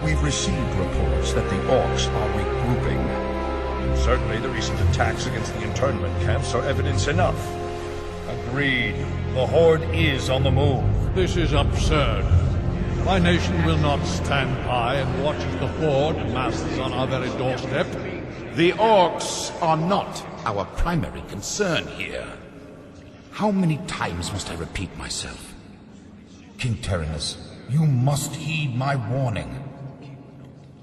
We've received reports that the orcs are regrouping. Certainly the recent attacks against the internment camps are evidence enough. Agreed. The Horde is on the move. This is absurd. My nation will not stand by and watch as the Horde amasses on our very doorstep. The orcs are not our primary concern here. How many times must I repeat myself? King Tyrannus, you must heed my warning.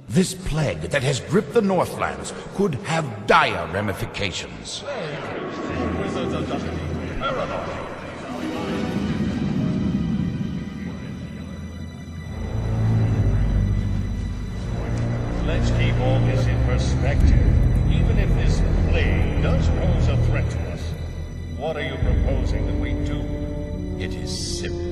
This plague that has gripped the Northlands could have dire ramifications. Let's keep all this in perspective. Even if this plague does pose a threat to us, what are you proposing that we do? It is simple.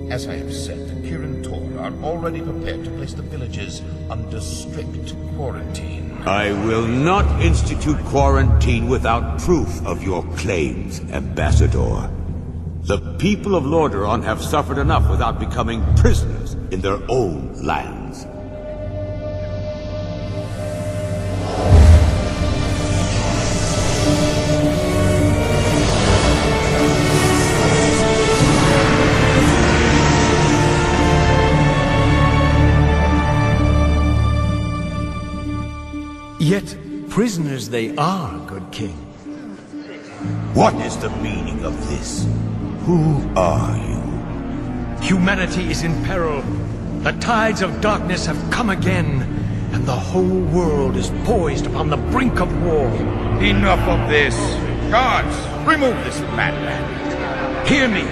As I have said, the Kirin Tor are already prepared to place the villages under strict quarantine. I will not institute quarantine without proof of your claims, Ambassador. The people of Lordaeron have suffered enough without becoming prisoners in their own lands. Yet prisoners they are, good king. What is the meaning of this? Who are you? Humanity is in peril. The tides of darkness have come again, and the whole world is poised upon the brink of war. Enough of this! Guards, remove this madman! Hear me!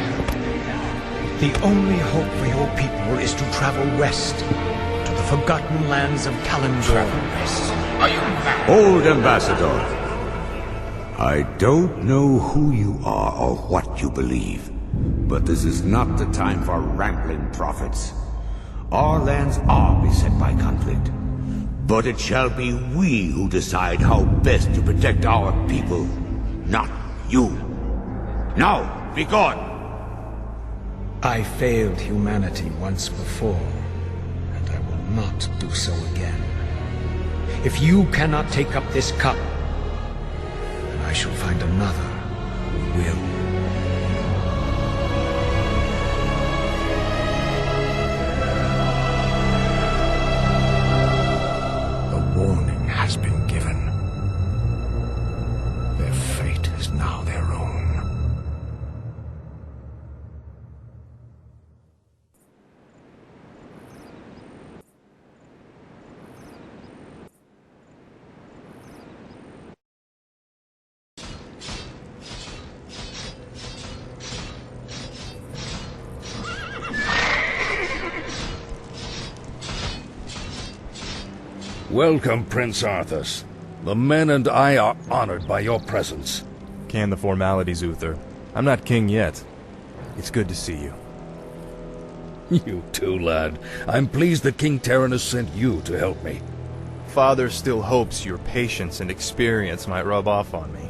The only hope for your people is to travel west, to the forgotten lands of Kalimdor. Travel west? Are you mad? Old Ambassador, I don't know who you are or what you believe, but this is not the time for rambling prophets. Our lands are beset by conflict, but it shall be we who decide how best to protect our people, not you. Now, be gone! I failed humanity once before, and I will not do so again. If you cannot take up this cup, then I shall find another who will. The warning has been given. Their fate is now their own. Welcome, Prince Arthas. The men and I are honored by your presence. Can the formalities, Uther. I'm not king yet. It's good to see you. You too, lad. I'm pleased that King Tyrannus sent you to help me. Father still hopes your patience and experience might rub off on me.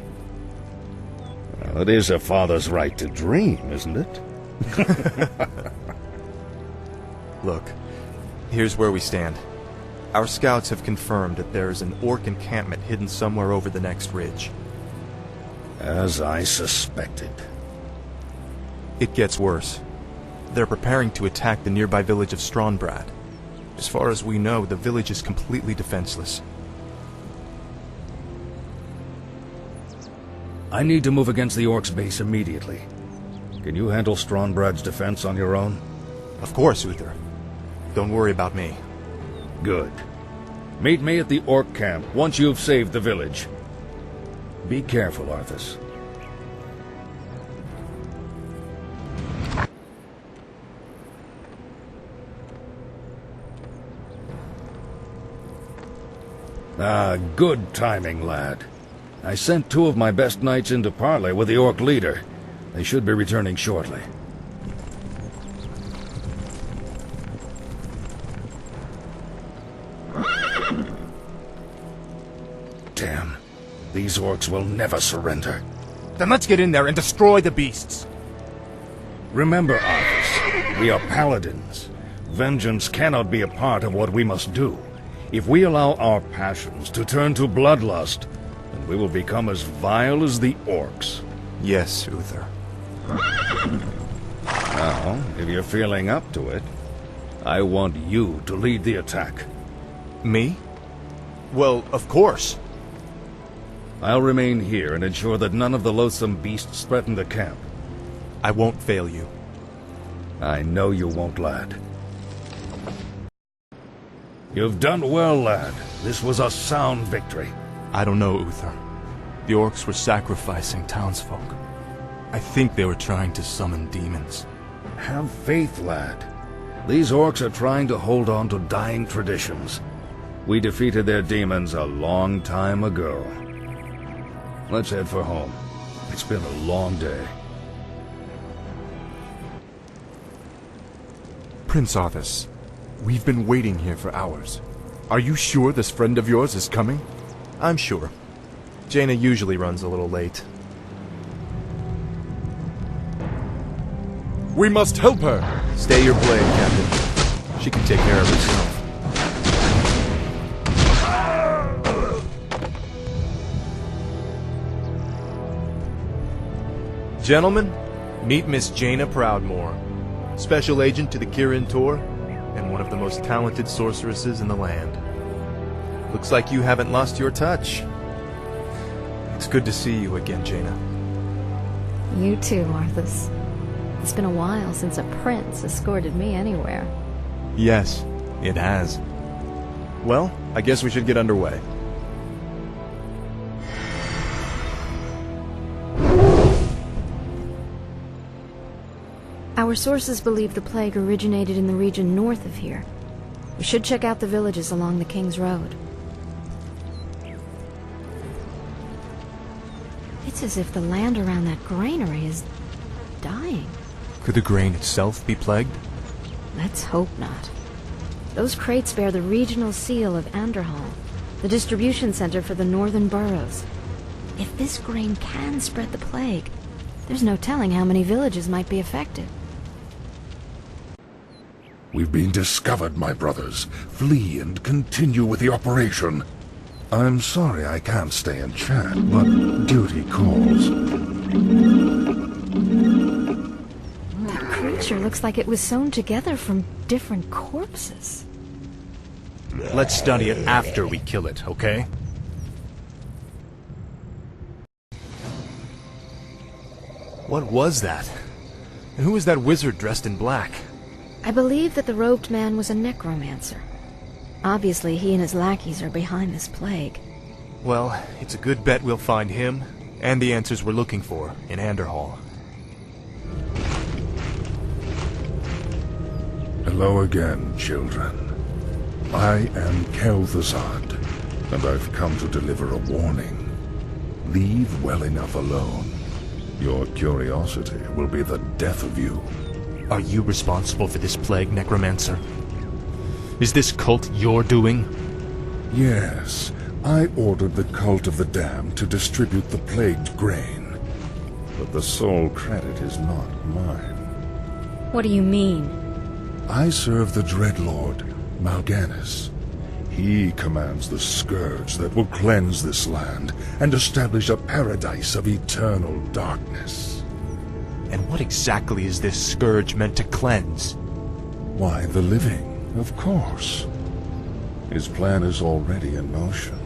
Well, it is a father's right to dream, isn't it? Look, here's where we stand. Our scouts have confirmed that there is an orc encampment hidden somewhere over the next ridge. As I suspected. It gets worse. They're preparing to attack the nearby village of Strombrad. As far as we know, the village is completely defenseless. I need to move against the orcs' base immediately. Can you handle Strongbrad's defense on your own? Of course, Uther. Don't worry about me. Good. Meet me at the orc camp once you've saved the village. Be careful, Arthas. Ah, good timing, lad. I sent 2 of my best knights into parley with the orc leader. They should be returning shortly. Damn. These orcs will never surrender. Then let's get in there and destroy the beasts. Remember, Arthas, we are paladins. Vengeance cannot be a part of what we must do. If we allow our passions to turn to bloodlust, then we will become as vile as the orcs. Yes, Uther. Now, if you're feeling up to it, I want you to lead the attack. Me? Well, of course. I'll remain here and ensure that none of the loathsome beasts threaten the camp. I won't fail you. I know you won't, lad. You've done well, lad. This was a sound victory. I don't know, Uther. The orcs were sacrificing townsfolk. I think they were trying to summon demons. Have faith, lad. These orcs are trying to hold on to dying traditions. We defeated their demons a long time ago. Let's head for home. It's been a long day. Prince Arthas, we've been waiting here for hours. Are you sure this friend of yours is coming? I'm sure. Jaina usually runs a little late. We must help her! Stay your blade, Captain. She can take care of herself. Gentlemen, meet Miss Jaina Proudmoore, Special Agent to the Kirin Tor, and one of the most talented sorceresses in the land. Looks like you haven't lost your touch. It's good to see you again, Jaina. You too, Arthas. It's been a while since a prince escorted me anywhere. Yes, it has. Well, I guess we should get underway. Our sources believe the plague originated in the region north of here. We should check out the villages along the King's Road. It's as if the land around that granary is dying. Could the grain itself be plagued? Let's hope not. Those crates bear the regional seal of Anderhall, the distribution center for the northern boroughs. If this grain can spread the plague, there's no telling how many villages might be affected. We've been discovered, my brothers. Flee and continue with the operation. I'm sorry I can't stay and chat, but duty calls. That creature looks like it was sewn together from different corpses. Let's study it after we kill it, okay? What was that? And who was that wizard dressed in black? I believe that the robed man was a necromancer. Obviously, he and his lackeys are behind this plague. Well, it's a good bet we'll find him, and the answers we're looking for, in Anderhall. Hello again, children. I am Kel'Thuzad, and I've come to deliver a warning. Leave well enough alone. Your curiosity will be the death of you. Are you responsible for this plague, Necromancer? Is this cult your doing? Yes, I ordered the Cult of the Damned to distribute the plagued grain. But the sole credit is not mine. What do you mean? I serve the Dreadlord, Mal'Ganis. He commands the scourge that will cleanse this land and establish a paradise of eternal darkness. And what exactly is this scourge meant to cleanse? Why, the living, of course. His plan is already in motion.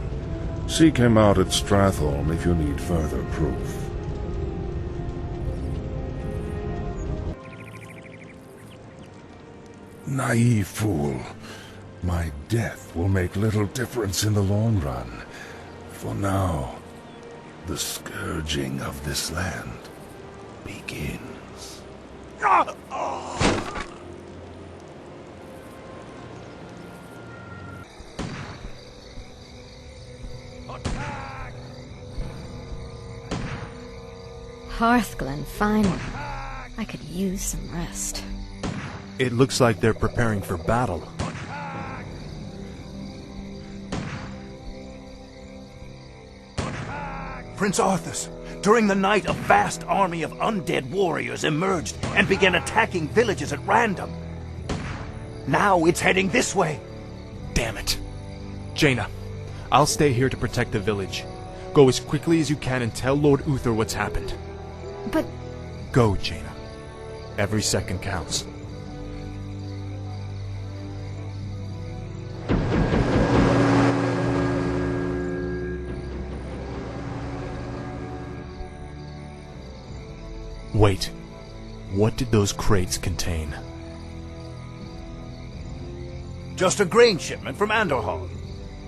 Seek him out at Stratholme if you need further proof. Naive fool. My death will make little difference in the long run. For now, the scourging of this land begins. Hearthglen, finally. I could use some rest. It looks like they're preparing for battle. Prince Arthas, during the night a vast army of undead warriors emerged and began attacking villages at random. Now it's heading this way. Damn it. Jaina, I'll stay here to protect the village. Go as quickly as you can and tell Lord Uther what's happened. But... Go, Jaina. Every second counts. Wait. What did those crates contain? Just a grain shipment from Andorhall.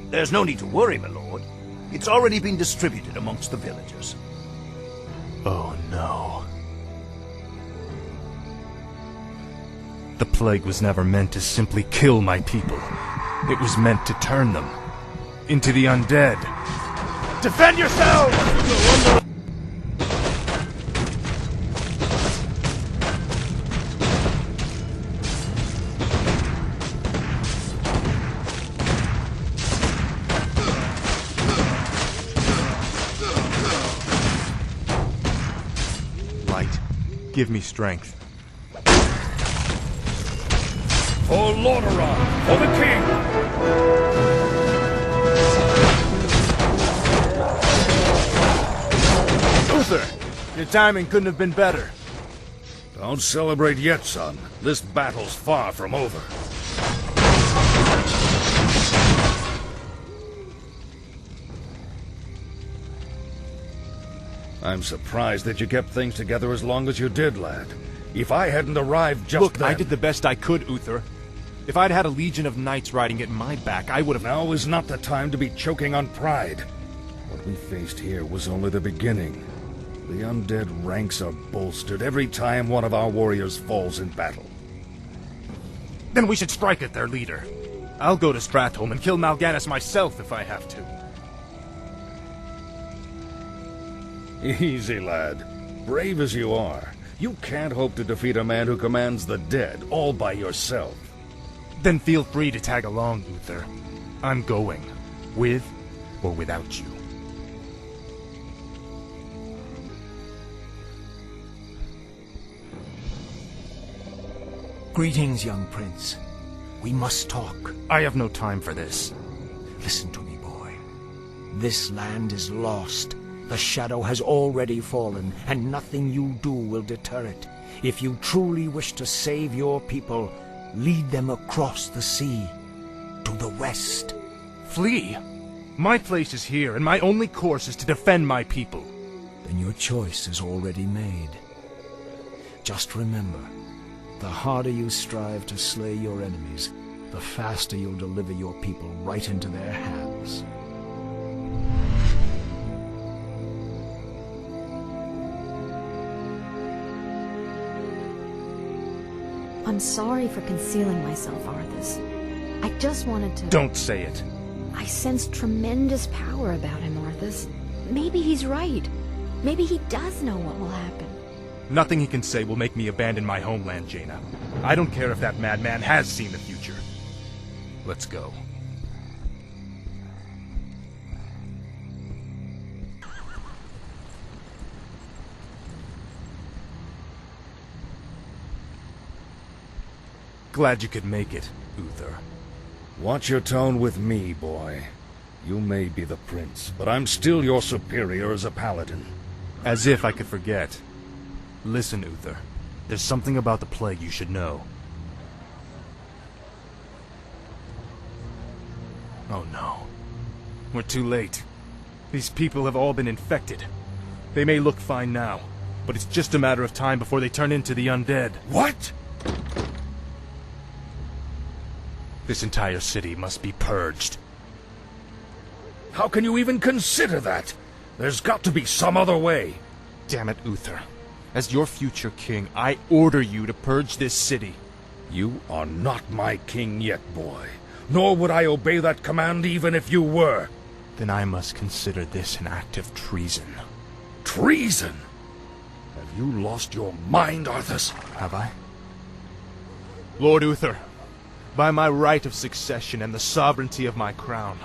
There's no need to worry, my lord. It's already been distributed amongst the villagers. Oh no. The plague was never meant to simply kill my people. It was meant to turn them into the undead. Defend yourselves! Light, give me strength. For Lordaeron, for the king! Uther, your timing couldn't have been better. Don't celebrate yet, son. This battle's far from over. I'm surprised that you kept things together as long as you did, lad. If I hadn't arrived just Look, then... I did the best I could, Uther. If I'd had a legion of knights riding at my back, I would have... Now is not the time to be choking on pride. What we faced here was only the beginning. The undead ranks are bolstered every time one of our warriors falls in battle. Then we should strike at their leader. I'll go to Stratholme and kill Mal'Ganis myself if I have to. Easy, lad. Brave as you are, you can't hope to defeat a man who commands the dead all by yourself. Then feel free to tag along, Uther. I'm going, with or without you. Greetings, young prince. We must talk. I have no time for this. Listen to me, boy. This land is lost. The shadow has already fallen, and nothing you do will deter it. If you truly wish to save your people, lead them across the sea, to the west. Flee? My place is here, and my only course is to defend my people. Then your choice is already made. Just remember, the harder you strive to slay your enemies, the faster you'll deliver your people right into their hands. I'm sorry for concealing myself, Arthas. I just wanted to... Don't say it. I sensed tremendous power about him, Arthas. Maybe he's right. Maybe he does know what will happen. Nothing he can say will make me abandon my homeland, Jaina. I don't care if that madman has seen the future. Let's go. Glad you could make it, Uther. Watch your tone with me, boy. You may be the prince, but I'm still your superior as a paladin. As if I could forget. Listen, Uther. There's something about the plague you should know. Oh no. We're too late. These people have all been infected. They may look fine now, but it's just a matter of time before they turn into the undead. What? This entire city must be purged. How can you even consider that? There's got to be some other way. Damn it, Uther. As your future king, I order you to purge this city. You are not my king yet, boy. Nor would I obey that command even if you were. Then I must consider this an act of treason. Treason? Have you lost your mind, Arthas? Have I? Lord Uther, by my right of succession and the sovereignty of my crown,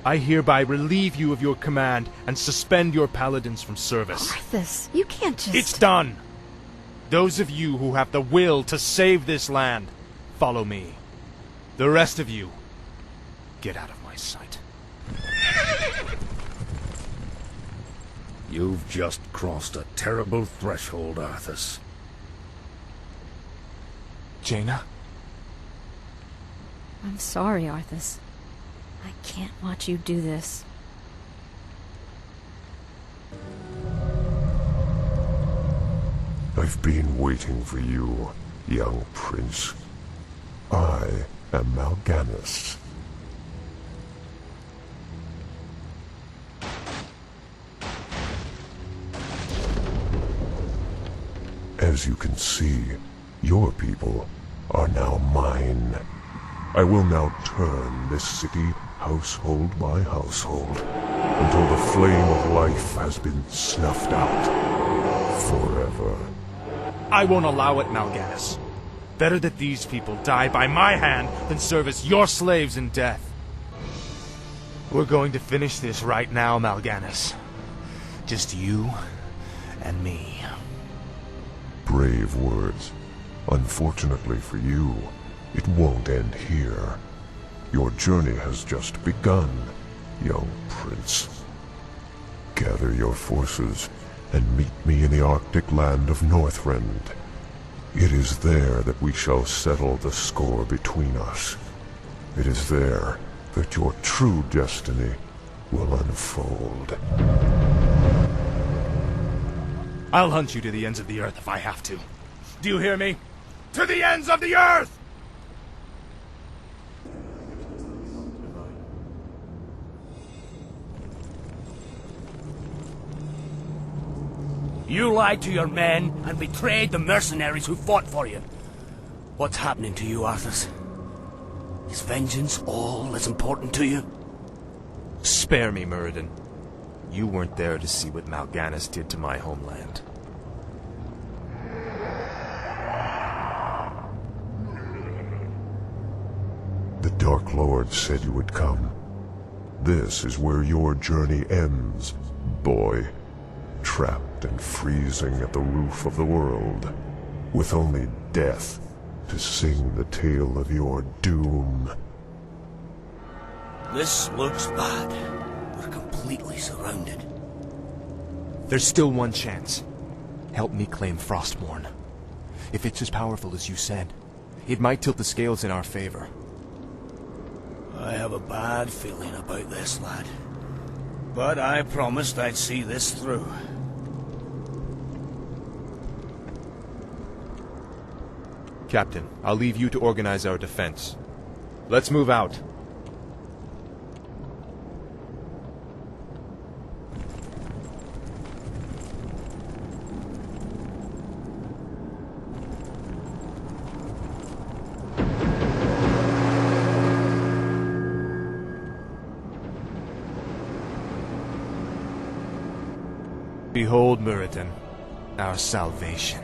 I hereby relieve you of your command and suspend your paladins from service. Arthas, you can't just... It's done! Those of you who have the will to save this land, follow me. The rest of you, get out of my sight. You've just crossed a terrible threshold, Arthas. Jaina? I'm sorry, Arthas. I can't watch you do this. I've been waiting for you, young prince. I am Mal'Ganis. As you can see, your people are now mine. I will now turn this city household by household until the flame of life has been snuffed out forever. I won't allow it, Mal'Ganis. Better that these people die by my hand than serve as your slaves in death. We're going to finish this right now, Mal'Ganis. Just you and me. Brave words. Unfortunately for you, it won't end here. Your journey has just begun, young prince. Gather your forces and meet me in the Arctic land of Northrend. It is there that we shall settle the score between us. It is there that your true destiny will unfold. I'll hunt you to the ends of the earth if I have to. Do you hear me? To the ends of the earth! You lied to your men and betrayed the mercenaries who fought for you. What's happening to you, Arthas? Is vengeance all that's important to you? Spare me, Muradin. You weren't there to see what Mal'Ganis did to my homeland. The Dark Lord said you would come. This is where your journey ends, boy. Trapped and freezing at the roof of the world, with only death to sing the tale of your doom. This looks bad. We're completely surrounded. There's still one chance. Help me claim Frostmourne. If it's as powerful as you said, it might tilt the scales in our favor. I have a bad feeling about this, lad. But I promised I'd see this through. Captain, I'll leave you to organize our defense. Let's move out. Behold, Muradin, our salvation.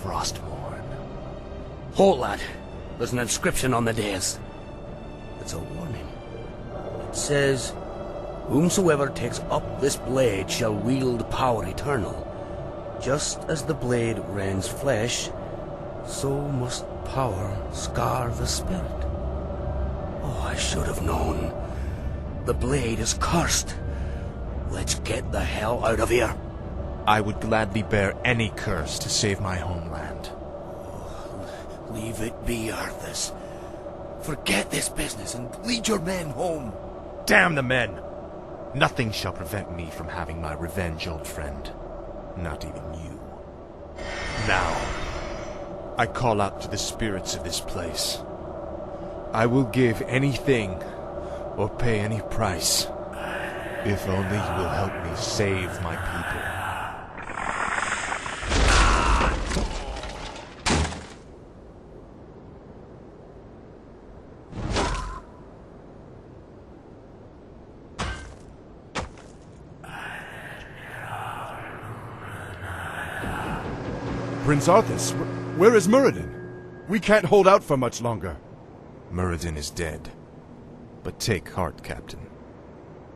Frostmourne. Halt, lad. There's an inscription on the dais. It's a warning. It says, "Whomsoever takes up this blade shall wield power eternal. Just as the blade rends flesh, so must power scar the spirit." Oh, I should have known. The blade is cursed. Let's get the hell out of here. I would gladly bear any curse to save my homeland. Leave it be, Arthas. Forget this business and lead your men home. Damn the men! Nothing shall prevent me from having my revenge, old friend. Not even you. Now, I call out to the spirits of this place. I will give anything, or pay any price, if only you will help me save my people. Prince Arthas, where is Muradin? We can't hold out for much longer. Muradin is dead. But take heart, Captain.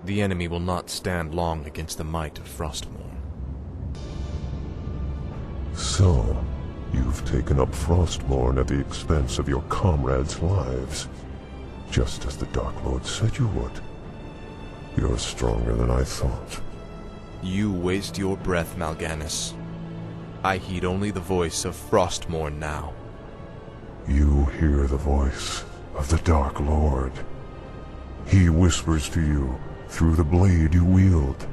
The enemy will not stand long against the might of Frostmourne. So, You've taken up Frostmourne at the expense of your comrades' lives, just as the Dark Lord said you would. You're stronger than I thought. You waste your breath, Mal'Ganis. I heed only the voice of Frostmourne now. You hear the voice of the Dark Lord. He whispers to you through the blade you wield.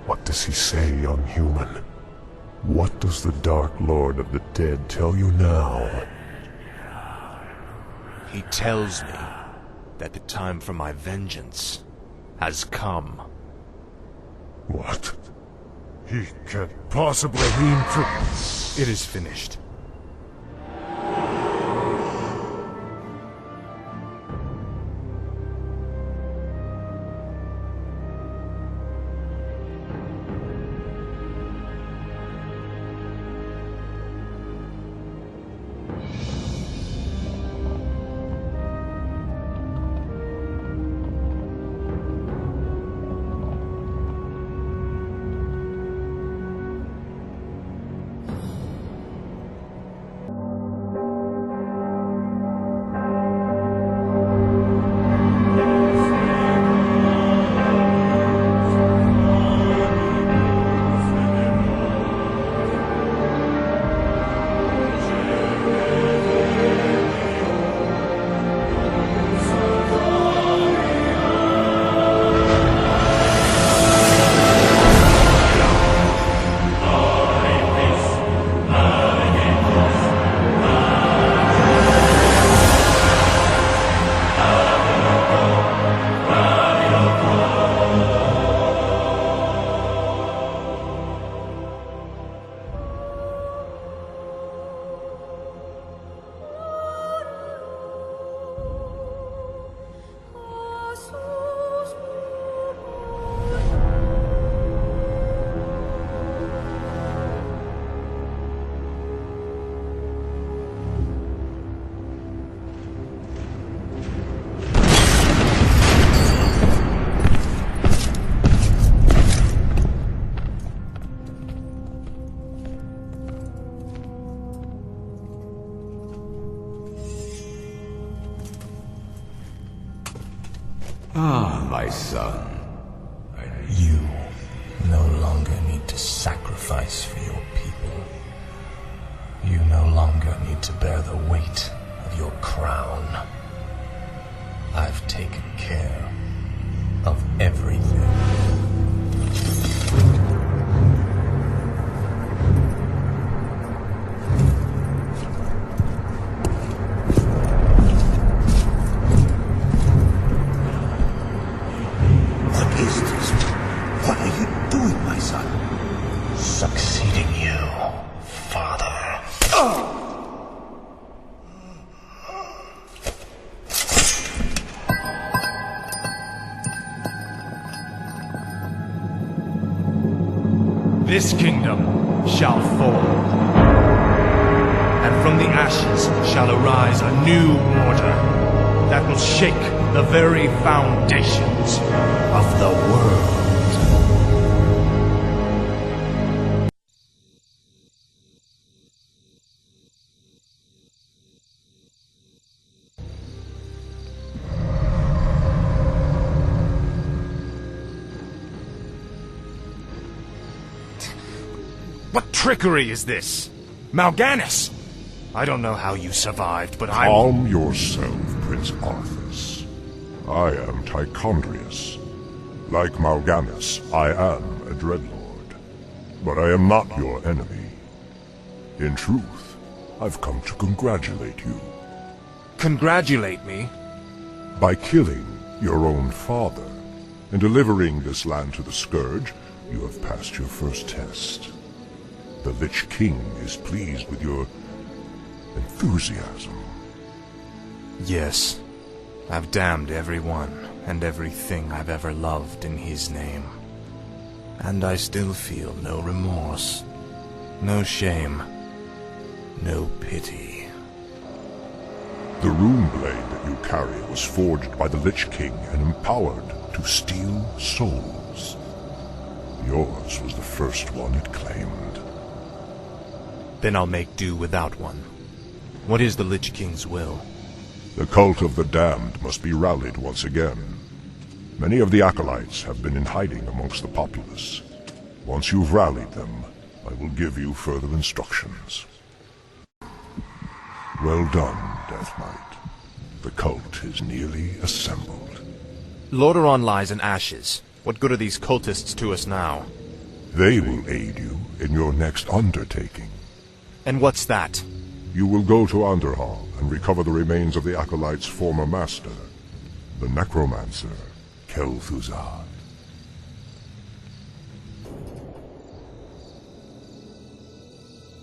What does he say, young human? What does the Dark Lord of the Dead tell you now? He tells me that the time for my vengeance has come. What? He can't possibly mean to... It is finished. Ah, my son. You no longer need to sacrifice for your people. You no longer need to bear the weight of your crown. I've taken care of everything. Succeeding you, Father. This kingdom shall fall, and from the ashes shall arise a new order that will shake the very foundations of the world. What trickery is this? Mal'Ganis! I don't know how you survived, but Calm yourself, Prince Arthas. I am Tichondrius. Like Mal'Ganis, I am a Dreadlord. But I am not your enemy. In truth, I've come to congratulate you. Congratulate me? By killing your own father and delivering this land to the Scourge, you have passed your first test. The Lich King is pleased with your enthusiasm. Yes. I've damned everyone and everything I've ever loved in his name. And I still feel no remorse, no shame, no pity. The rune blade that you carry was forged by the Lich King and empowered to steal souls. Yours was the first one it claimed. Then I'll make do without one. What is the Lich King's will? The cult of the damned must be rallied once again. Many of the acolytes have been in hiding amongst the populace. Once you've rallied them, I will give you further instructions. Well done, Death Knight. The cult is nearly assembled. Lordaeron lies in ashes. What good are these cultists to us now? They will aid you in your next undertaking. And what's that? You will go to Underhall and recover the remains of the acolyte's former master, the necromancer, Kel'Thuzad.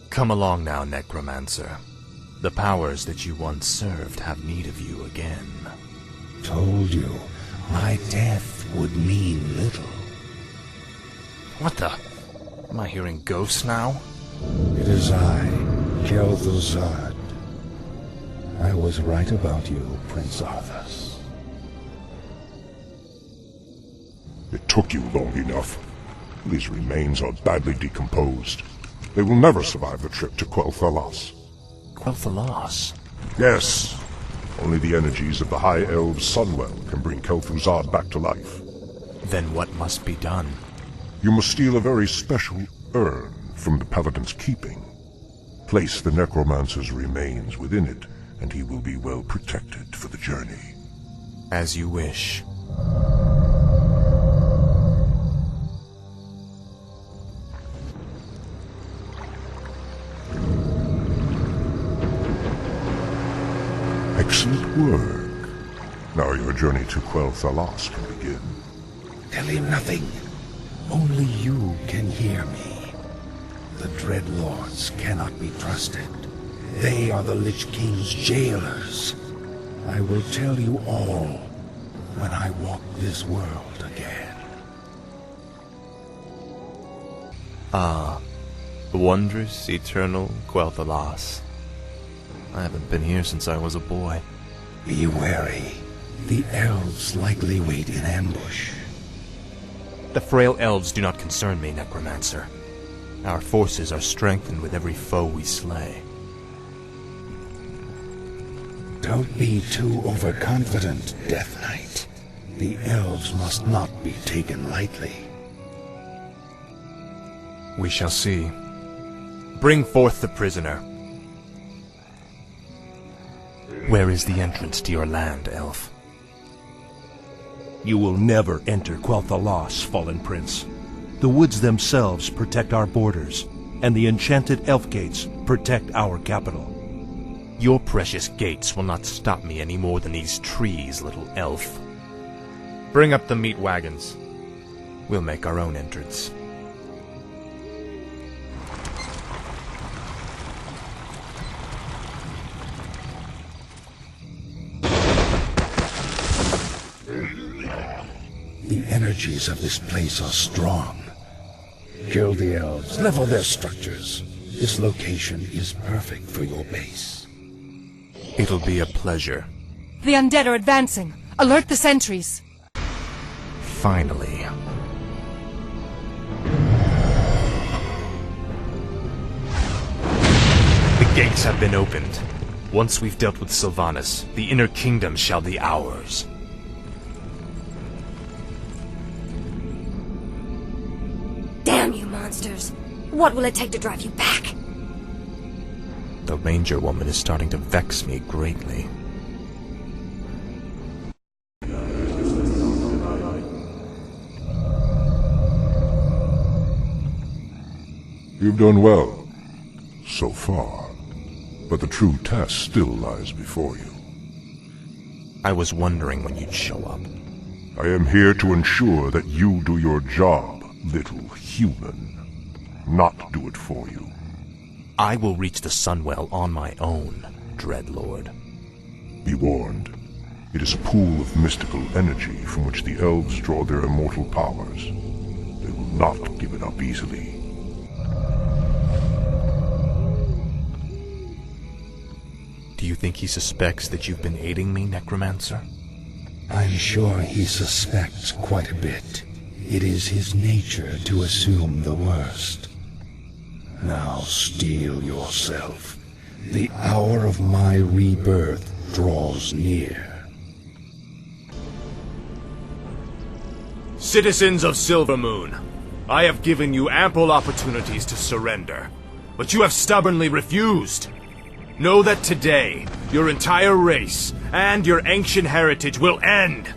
Come along now, necromancer. The powers that you once served have need of you again. Told you, my death would mean little. What the? Am I hearing ghosts now? It is I, Kel'Thuzad. I was right about you, Prince Arthas. It took you long enough. These remains are badly decomposed. They will never survive the trip to Quel'Thalas. Quel'Thalas? Yes. Only the energies of the High Elves' Sunwell can bring Kel'Thuzad back to life. Then what must be done? You must steal a very special urn from the Paladin's keeping. Place the necromancer's remains within it, and he will be well protected for the journey. As you wish. Excellent work. Now your journey to Quel'Thalas can begin. Tell him nothing. Only you can hear me. The Dreadlords cannot be trusted. They are the Lich King's jailers. I will tell you all when I walk this world again. Ah, wondrous, eternal Quel'Thalas. I haven't been here since I was a boy. Be wary. The elves likely wait in ambush. The frail elves do not concern me, necromancer. Our forces are strengthened with every foe we slay. Don't be too overconfident, Death Knight. The elves must not be taken lightly. We shall see. Bring forth the prisoner. Where is the entrance to your land, elf? You will never enter Quel'Thalas, Fallen Prince. The woods themselves protect our borders, and the enchanted elf gates protect our capital. Your precious gates will not stop me any more than these trees, little elf. Bring up the meat wagons. We'll make our own entrance. The energies of this place are strong. Kill the elves, level their structures. This location is perfect for your base. It'll be a pleasure. The undead are advancing. Alert the sentries. Finally. The gates have been opened. Once we've dealt with Sylvanas, the inner kingdom shall be ours. Damn you monsters! What will it take to drive you back? The Ranger woman is starting to vex me greatly. You've done well, so far. But the true test still lies before you. I was wondering when you'd show up. I am here to ensure that you do your job, little human. Not do it for you. I will reach the Sunwell on my own, Dreadlord. Be warned. It is a pool of mystical energy from which the elves draw their immortal powers. They will not give it up easily. Do you think he suspects that you've been aiding me, Necromancer? I'm sure he suspects quite a bit. It is his nature to assume the worst. Now steel yourself. The hour of my rebirth draws near. Citizens of Silvermoon, I have given you ample opportunities to surrender, but you have stubbornly refused. Know that today, your entire race and your ancient heritage will end.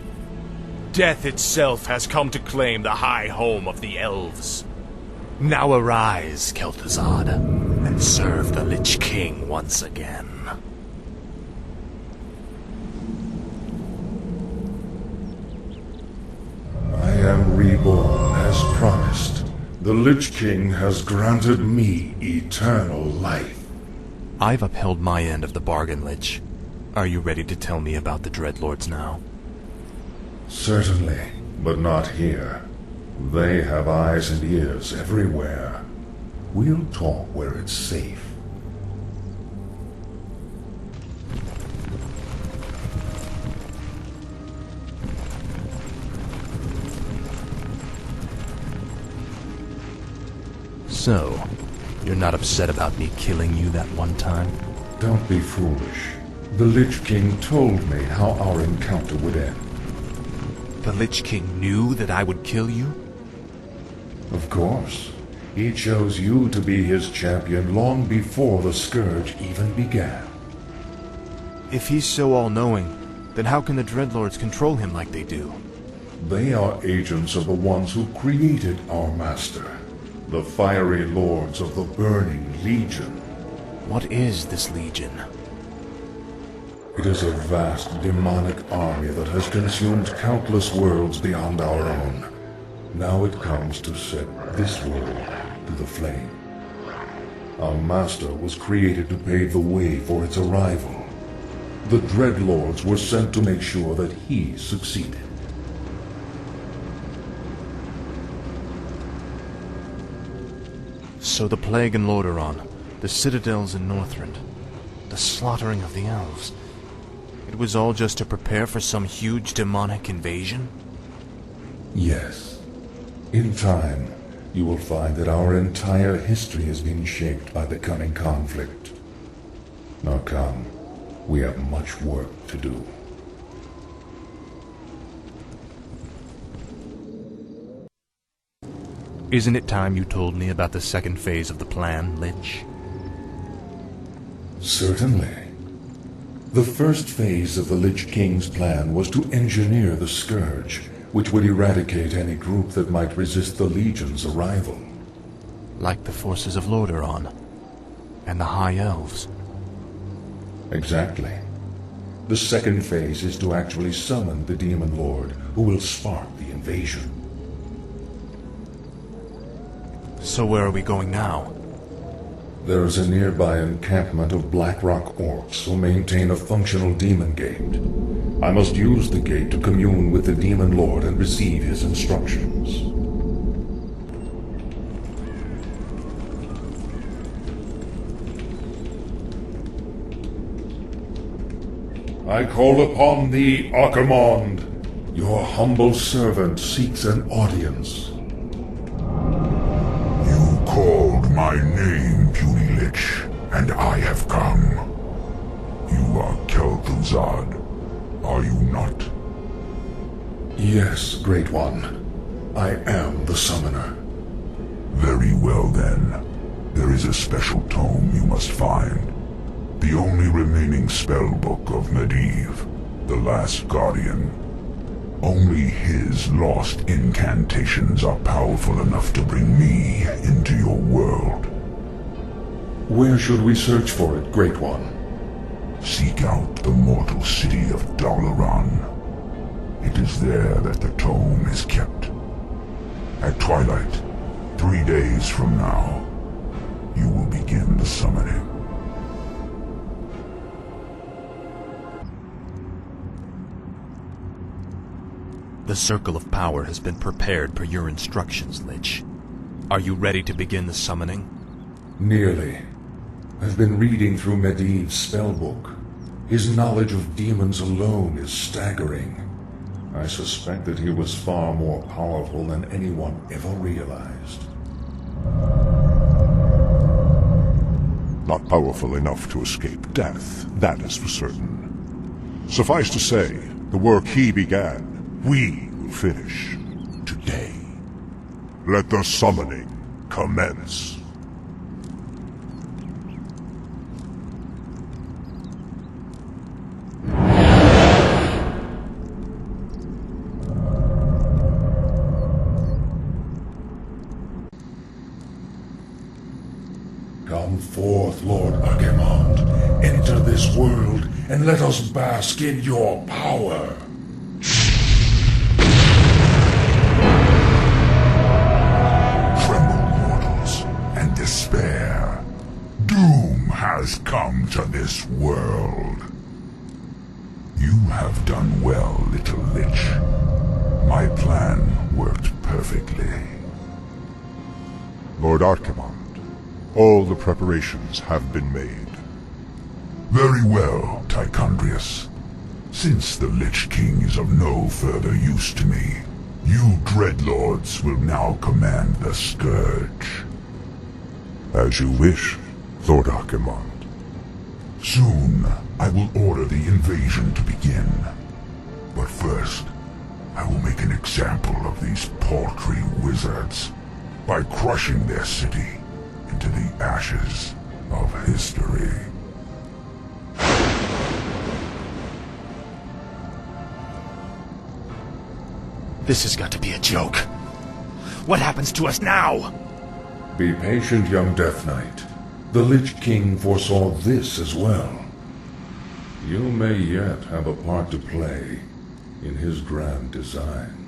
Death itself has come to claim the high home of the elves. Now arise, Kel'Thuzad, and serve the Lich King once again. I am reborn as promised. The Lich King has granted me eternal life. I've upheld my end of the bargain, Lich. Are you ready to tell me about the Dreadlords now? Certainly, but not here. They have eyes and ears everywhere. We'll talk where it's safe. So, you're not upset about me killing you that one time? Don't be foolish. The Lich King told me how our encounter would end. The Lich King knew that I would kill you? Of course. He chose you to be his champion long before the Scourge even began. If he's so all-knowing, then how can the Dreadlords control him like they do? They are agents of the ones who created our master, the fiery lords of the Burning Legion. What is this Legion? It is a vast demonic army that has consumed countless worlds beyond our own. Now it comes to set this world to the flame. Our master was created to pave the way for its arrival. The Dreadlords were sent to make sure that he succeeded. So the Plague in Lordaeron, the Citadels in Northrend, the slaughtering of the elves, it was all just to prepare for some huge demonic invasion? Yes. In time, you will find that our entire history has been shaped by the coming conflict. Now come, we have much work to do. Isn't it time you told me about the second phase of the plan, Lich? Certainly. The first phase of the Lich King's plan was to engineer the Scourge, which would eradicate any group that might resist the Legion's arrival. Like the forces of Lordaeron and the High Elves. Exactly. The second phase is to actually summon the Demon Lord, who will spark the invasion. So where are we going now? There is a nearby encampment of Blackrock orcs who maintain a functional demon gate. I must use the gate to commune with the Demon Lord and receive his instructions. I call upon thee, Archimonde. Your humble servant seeks an audience. You called my name, puny Lich, and I have come. You are Kel'Thuzad, are you not? Yes, Great One. I am the Summoner. Very well then. There is a special tome you must find. The only remaining spellbook of Medivh, the Last Guardian. Only his lost incantations are powerful enough to bring me into your world. Where should we search for it, Great One? Seek out the mortal city of Dalaran. It is there that the tome is kept. At twilight, 3 days from now, you will begin the summoning. The Circle of Power has been prepared per your instructions, Lich. Are you ready to begin the summoning? Nearly. I've been reading through Medivh's spellbook. His knowledge of demons alone is staggering. I suspect that he was far more powerful than anyone ever realized. Not powerful enough to escape death, that is for certain. Suffice to say, the work he began, we will finish today. Let the summoning commence. Come forth, Lord Archimond. Enter this world, and let us bask in your power. Tremble, mortals, and despair. Doom has come to this world. You have done well, little Lich. My plan worked perfectly. Lord Archimond, all the preparations have been made. Very well, Tichondrius. Since the Lich King is of no further use to me, you Dreadlords will now command the Scourge. As you wish, Lord Archimond. Soon, I will order the invasion to begin. But first, I will make an example of these paltry wizards by crushing their city into the ashes of history. This has got to be a joke. What happens to us now? Be patient, young Death Knight. The Lich King foresaw this as well. You may yet have a part to play in his grand design.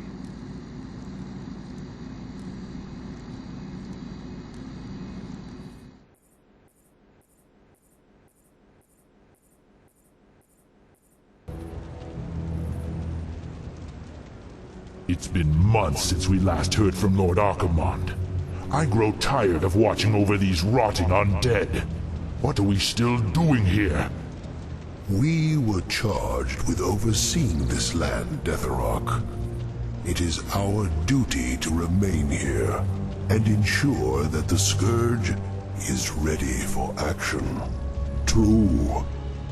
It's been months since we last heard from Lord Archimond. I grow tired of watching over these rotting undead. What are we still doing here? We were charged with overseeing this land, Deatherrock. It is our duty to remain here and ensure that the Scourge is ready for action. True,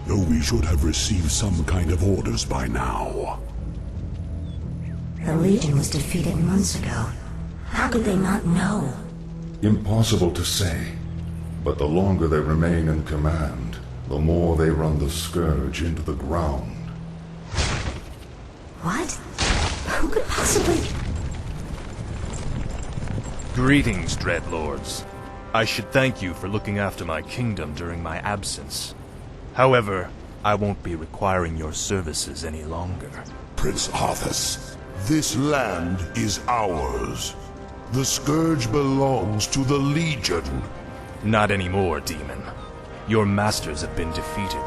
though we should have received some kind of orders by now. The Legion was defeated months ago. How could they not know? Impossible to say, but the longer they remain in command, the more they run the Scourge into the ground. What? Who could possibly... Greetings, Dreadlords. I should thank you for looking after my kingdom during my absence. However, I won't be requiring your services any longer. Prince Arthas, this land is ours. The Scourge belongs to the Legion. Not anymore, demon. Your masters have been defeated.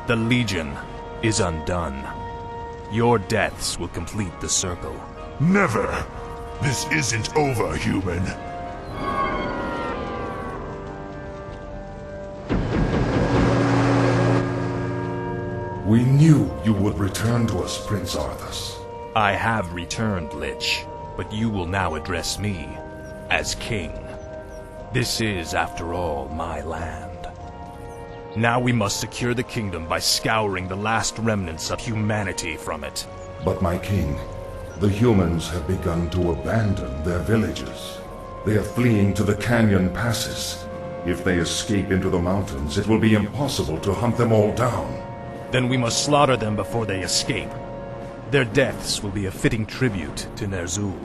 The Legion is undone. Your deaths will complete the circle. Never! This isn't over, human. We knew you would return to us, Prince Arthas. I have returned, Lich, but you will now address me as king. This is, after all, my land. Now we must secure the kingdom by scouring the last remnants of humanity from it. But my king, the humans have begun to abandon their villages. They are fleeing to the canyon passes. If they escape into the mountains, it will be impossible to hunt them all down. Then we must slaughter them before they escape. Their deaths will be a fitting tribute to Ner'zhul.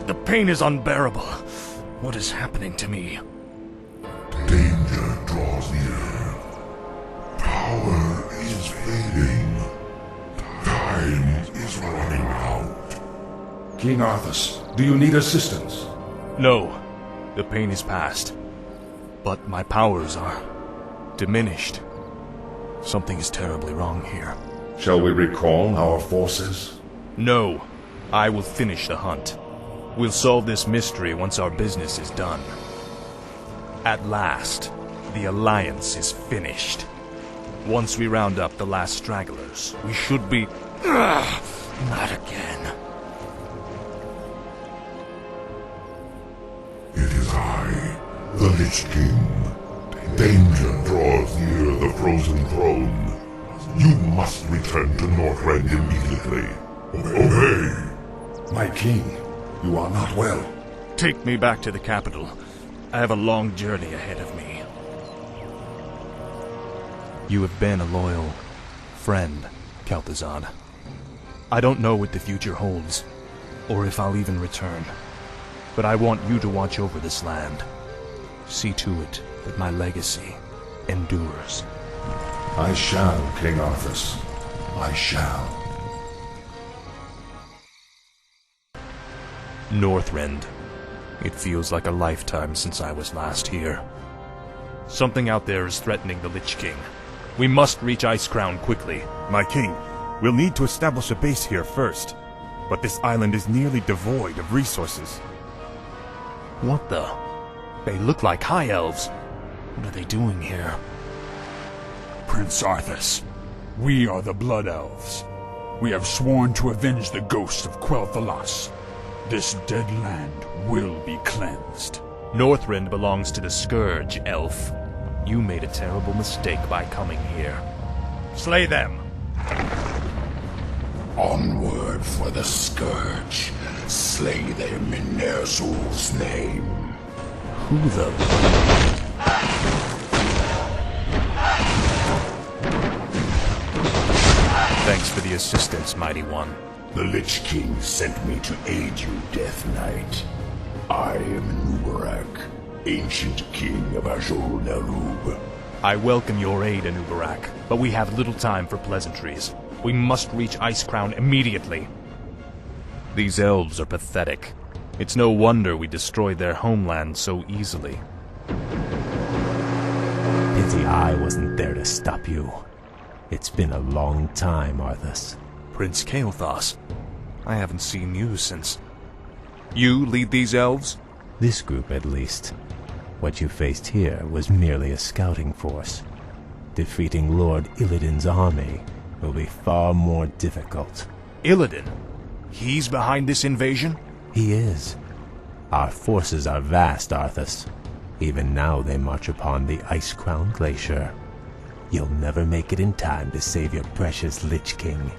The pain is unbearable. What is happening to me? Danger draws near. Power is fading. Time is running out. King Arthas, do you need assistance? No. The pain is past. But my powers are diminished. Something is terribly wrong here. Shall we recall our forces? No. I will finish the hunt. We'll solve this mystery once our business is done. At last, the Alliance is finished. Once we round up the last stragglers, we should be... Not again. is I, the Lich King. Danger draws near the frozen throne. You must return to Northrend immediately. Obey! My king, you are not well. Take me back to the capital. I have a long journey ahead of me. You have been a loyal friend, Kel'Thuzad. I don't know what the future holds, or if I'll even return. But I want you to watch over this land. See to it that my legacy endures. I shall, King Arthas. I shall. Northrend. It feels like a lifetime since I was last here. Something out there is threatening the Lich King. We must reach Icecrown quickly. My king, we'll need to establish a base here first. But this island is nearly devoid of resources. What the? They look like High Elves. What are they doing here? Prince Arthas, we are the Blood Elves. We have sworn to avenge the ghost of Quel'Thalas. This dead land will be cleansed. Northrend belongs to the Scourge, elf. You made a terrible mistake by coming here. Slay them! Onward for the Scourge. Slay them in Ner'zhul's name. Who the... Thanks for the assistance, Mighty One. The Lich King sent me to aid you, Death Knight. I am Anubarak, ancient king of Azul-Nerub. I welcome your aid, Anubarak, but we have little time for pleasantries. We must reach Icecrown immediately. These elves are pathetic. It's no wonder we destroyed their homeland so easily. Pity I wasn't there to stop you. It's been a long time, Arthas. Prince Kael'thas, I haven't seen you since... You lead these elves? This group, at least. What you faced here was merely a scouting force. Defeating Lord Illidan's army will be far more difficult. Illidan? He's behind this invasion? He is. Our forces are vast, Arthas. Even now they march upon the Icecrown Glacier. You'll never make it in time to save your precious Lich King.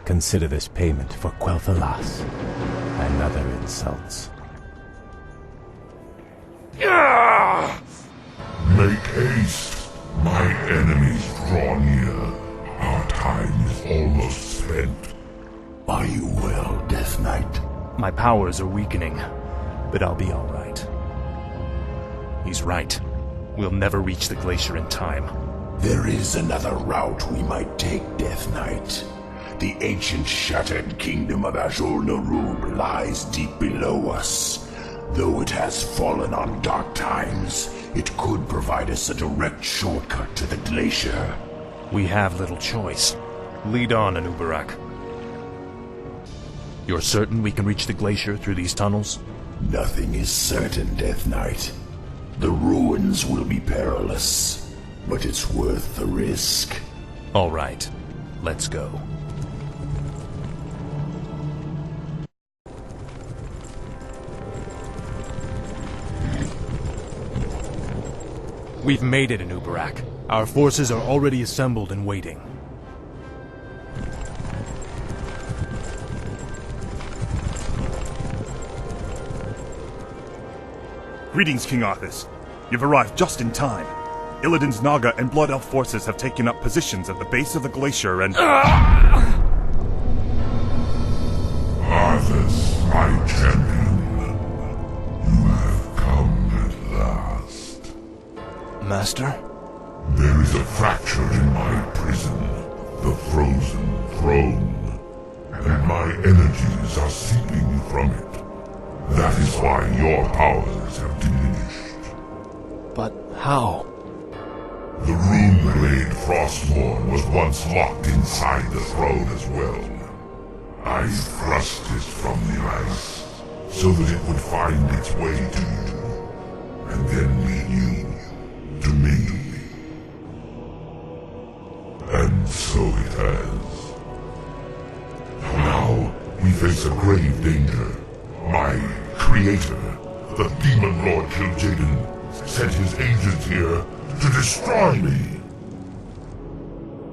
Consider this payment for Quel'Thalas and other insults. Make haste. My enemies draw near. Our time is almost spent. Are you well, Death Knight? My powers are weakening, but I'll be all right. He's right. We'll never reach the glacier in time. There is another route we might take, Death Knight. The ancient shattered kingdom of Azul-Nerub lies deep below us. Though it has fallen on dark times, it could provide us a direct shortcut to the glacier. We have little choice. Lead on, Anubarak. You're certain we can reach the glacier through these tunnels? Nothing is certain, Death Knight. The ruins will be perilous, but it's worth the risk. All right, let's go. We've made it, Anubarak. Our forces are already assembled and waiting. Greetings, King Arthas. You've arrived just in time. Illidan's Naga and Blood Elf forces have taken up positions at the base of the glacier and... Arthas, my champion. You have come at last. Master? There is a fracture in my prison, the frozen throne, and my energies are seeping from it. That is why your powers have diminished. But how? The rune-blade Frostmourne was once locked inside the throne as well. I thrust it from the ice, so that it would find its way to you, and then lead you to me. And so it has. Now, we face a grave danger. My creator, The Demon Lord Kil'jaeden sent his agent here to destroy me.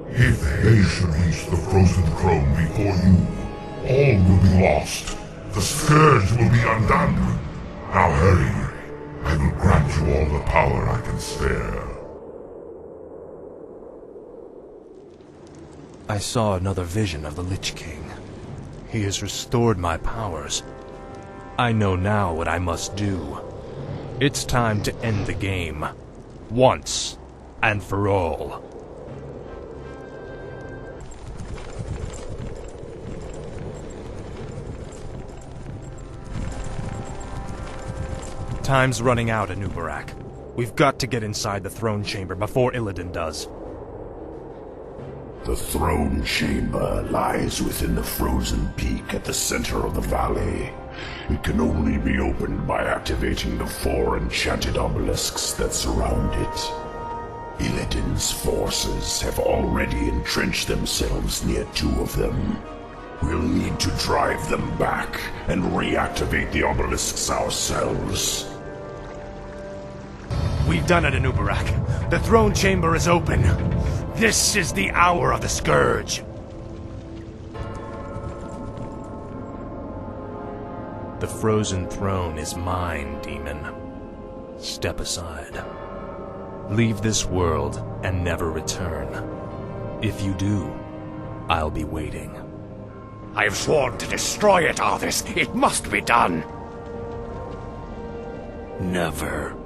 If they should reach the Frozen Throne before you, all will be lost. The Scourge will be undone. Now hurry. I will grant you all the power I can spare. I saw another vision of the Lich King. He has restored my powers. I know now what I must do. It's time to end the game. Once and for all. Time's running out, Anubarak. We've got to get inside the throne chamber before Illidan does. The throne chamber lies within the frozen peak at the center of the valley. It can only be opened by activating the 4 enchanted obelisks that surround it. Illidan's forces have already entrenched themselves near 2 of them. We'll need to drive them back and reactivate the obelisks ourselves. We've done it, Anubarak. The throne chamber is open. This is the hour of the Scourge. The frozen throne is mine, demon. Step aside. Leave this world and never return. If you do, I'll be waiting. I have sworn to destroy it, Arthas. It must be done. Never.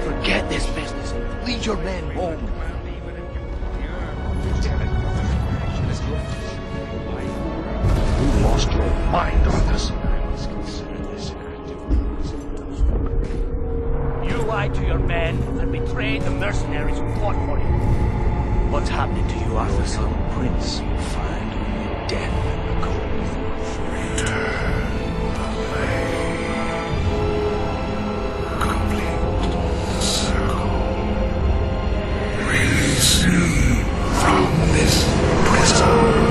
Forget this business. Lead your men home. You lost your mind, Arthas. You lied to your men and betrayed the mercenaries who fought for you. What's happening to you, Arthas? Little prince will find only death in the cold. Release me from this prison.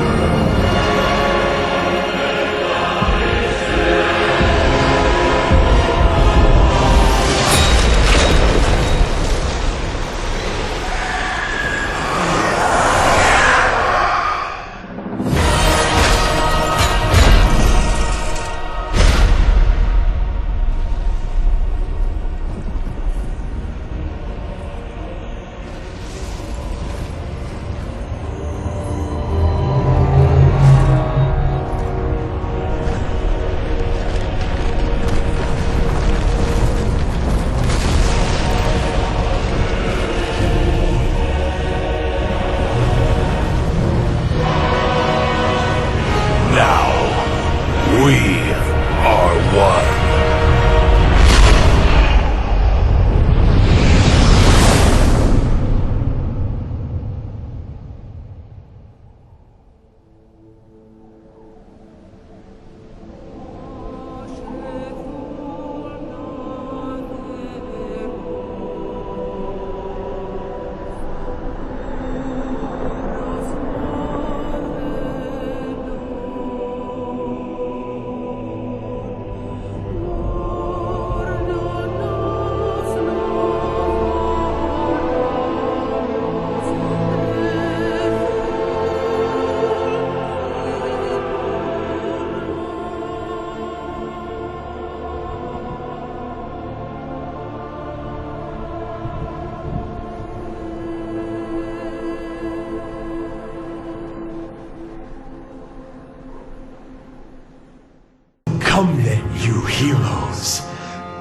Then you heroes,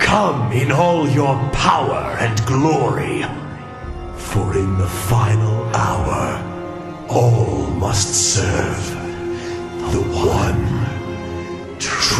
come in all your power and glory. For in the final hour, all must serve the one true